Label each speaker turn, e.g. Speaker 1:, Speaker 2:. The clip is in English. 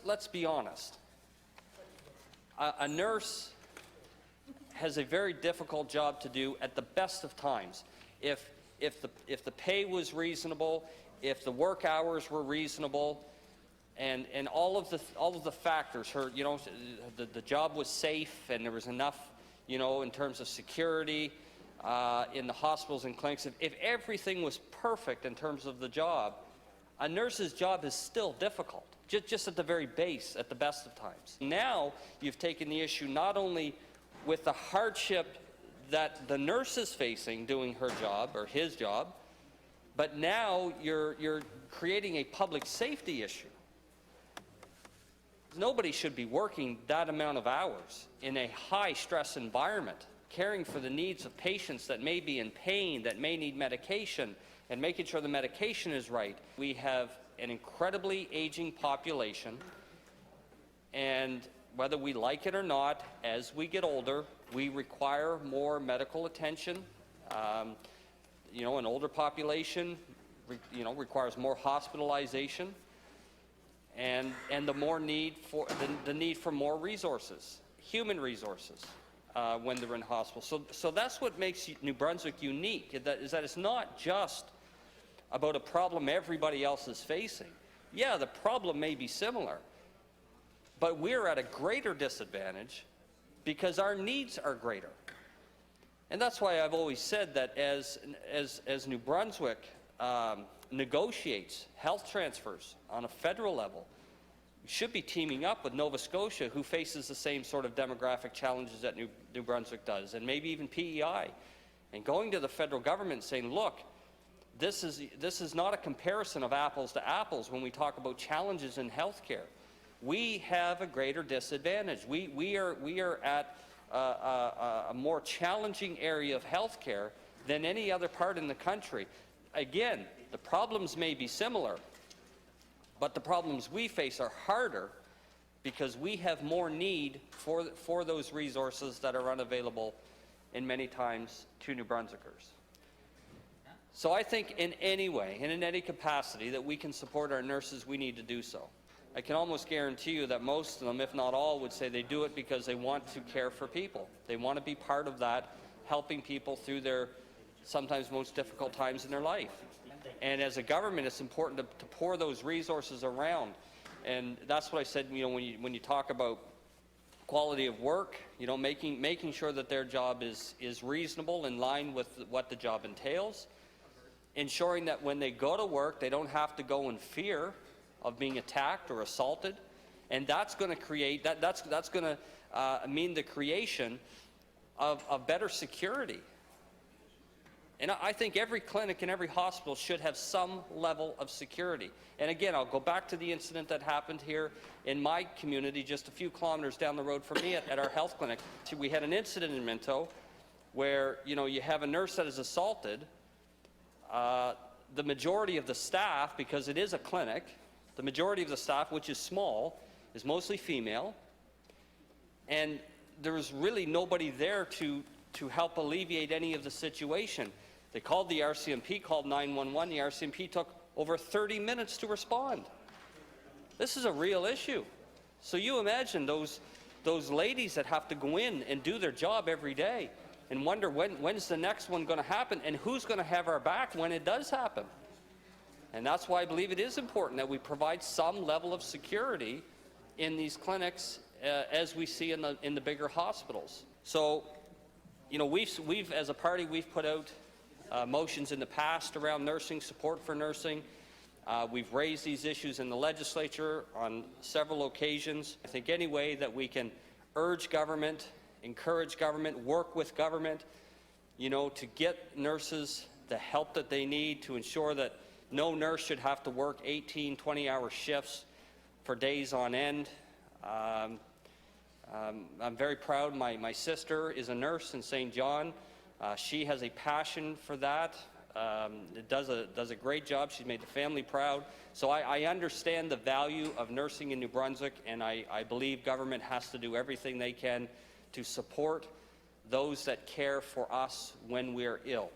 Speaker 1: let's be honest. A nurse has a very difficult job to do at the best of times. If the pay was reasonable, if the work hours were reasonable, and all of the factors, the job was safe and there was enough, in terms of security in the hospitals and clinics. If everything was perfect in terms of the job, a nurse's job is still difficult, just at the very base, at the best of times. Now you've taken the issue not only with the hardship that the nurse is facing doing her job or his job, but now you're creating a public safety issue. Nobody should be working that amount of hours in a high-stress environment, caring for the needs of patients that may be in pain, that may need medication, and making sure the medication is right. We have an incredibly aging population, and whether we like it or not, as we get older, we require more medical attention. An older population, requires more hospitalization, and the need for more resources, human resources, when they're in hospital. So that's what makes New Brunswick unique, is that it's not just about a problem everybody else is facing. Yeah, the problem may be similar, but we're at a greater disadvantage because our needs are greater. And that's why I've always said that as New Brunswick negotiates health transfers on a federal level, we should be teaming up with Nova Scotia, who faces the same sort of demographic challenges that New Brunswick does, and maybe even PEI, and going to the federal government and saying, look, this is not a comparison of apples to apples when we talk about challenges in healthcare. We have a greater disadvantage. We are at a more challenging area of healthcare than any other part in the country. Again, the problems may be similar, but the problems we face are harder because we have more need for those resources that are unavailable in many times to New Brunswickers. So I think in any way and in any capacity that we can support our nurses, we need to do so. I can almost guarantee you that most of them, if not all, would say they do it because they want to care for people. They want to be part of that, helping people through their sometimes most difficult times in their life. And as a government, it's important to pour those resources around. And that's what I said, when you talk about quality of work, making sure that their job is reasonable, in line with what the job entails, ensuring that when they go to work, they don't have to go in fear of being attacked or assaulted, and that's going to create that's going to mean the creation of better security. And I think every clinic and every hospital should have some level of security. And again, I'll go back to the incident that happened here in my community, just a few kilometers down the road from me at our health clinic. We had an incident in Minto where you have a nurse that is assaulted. The majority of the staff, because it is a clinic, the majority of the staff, which is small, is mostly female, and there was really nobody there to help alleviate any of the situation. They called the RCMP, called 911. The RCMP took over 30 minutes to respond. This is a real issue. So you imagine those ladies that have to go in and do their job every day and wonder when's the next one going to happen and who's going to have our back when it does happen. And that's why I believe it is important that we provide some level of security in these clinics, as we see in the bigger hospitals. So, we've as a party, we've put out motions in the past around nursing, support for nursing. We've raised these issues in the legislature on several occasions. I think any way that we can urge government, encourage government, work with government, to get nurses the help that they need, to ensure that no nurse should have to work 18, 20-hour shifts for days on end. I'm very proud. My sister is a nurse in St. John. She has a passion for that. Does a great job. She's made the family proud. So I understand the value of nursing in New Brunswick, and I believe government has to do everything they can to support those that care for us when we're ill.